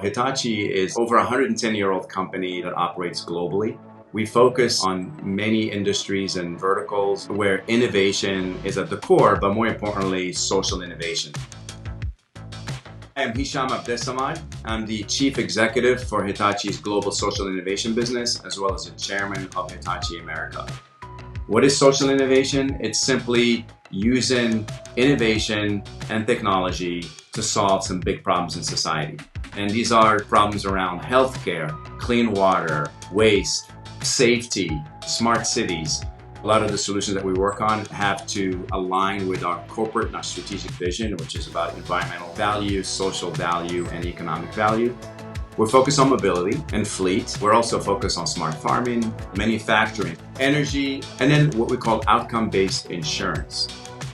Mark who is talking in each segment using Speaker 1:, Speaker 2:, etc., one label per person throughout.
Speaker 1: Hitachi is over a 110-year-old company that operates globally. We focus on many industries and verticals where innovation is at the core, but more importantly, social innovation. I am Hisham Abdesamad. I'm the Chief Executive for Hitachi's Global Social Innovation Business, as well as the Chairman of Hitachi America. What is social innovation? It's simply using innovation and technology to solve some big problems in society. And these are problems around healthcare, clean water, waste, safety, smart cities. A lot of the solutions that we work on have to align with our corporate and our strategic vision, which is about environmental value, social value, and economic value. We're focused on mobility and fleet. We're also focused on smart farming, manufacturing, energy, and then what we call outcome-based insurance.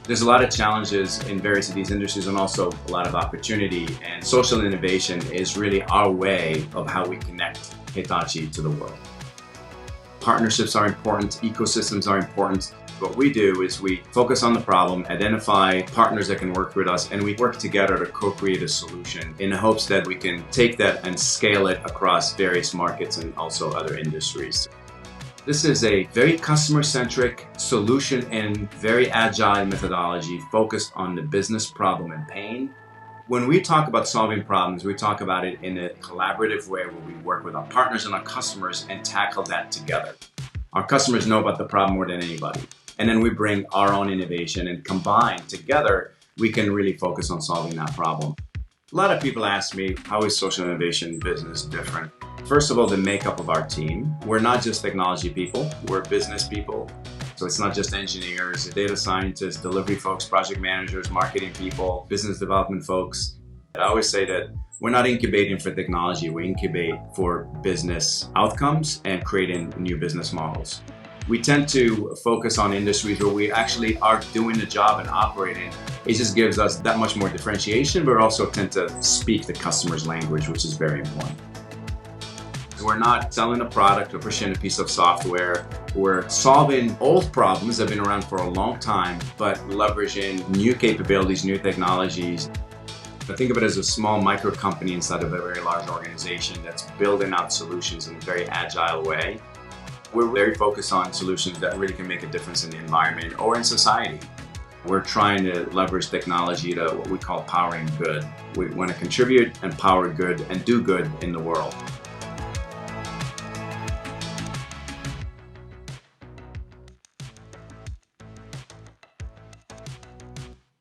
Speaker 1: There's a lot of challenges in various of these industries and also a lot of opportunity, and social innovation is really our way of how we connect Hitachi to the world. Partnerships are important, ecosystems are important. What we do is we focus on the problem, identify partners that can work with us, and we work together to co-create a solution in the hopes that we can take that and scale it across various markets and also other industries. This is a very customer-centric solution and very agile methodology focused on the business problem and pain. When we talk about solving problems, we talk about it in a collaborative way where we work with our partners and our customers and tackle that together. Our customers know about the problem more than anybody. And then we bring our own innovation, and combined together, we can really focus on solving that problem. A lot of people ask me, how is social innovation business different? First of all, the makeup of our team. We're not just technology people, we're business people. So it's not just engineers, data scientists, delivery folks, project managers, marketing people, business development folks. I always say that we're not incubating for technology, we incubate for business outcomes and creating new business models. We tend to focus on industries where we actually are doing the job and operating. It just gives us that much more differentiation, but also tend to speak the customer's language, which is very important. We're not selling a product or pushing a piece of software. We're solving old problems that have been around for a long time, but leveraging new capabilities, new technologies. I think of it as a small micro company inside of a very large organization that's building out solutions in a very agile way. We're very focused on solutions that really can make a difference in the environment or in society. We're trying to leverage technology to what we call powering good. We want to contribute and power good and do good in the world.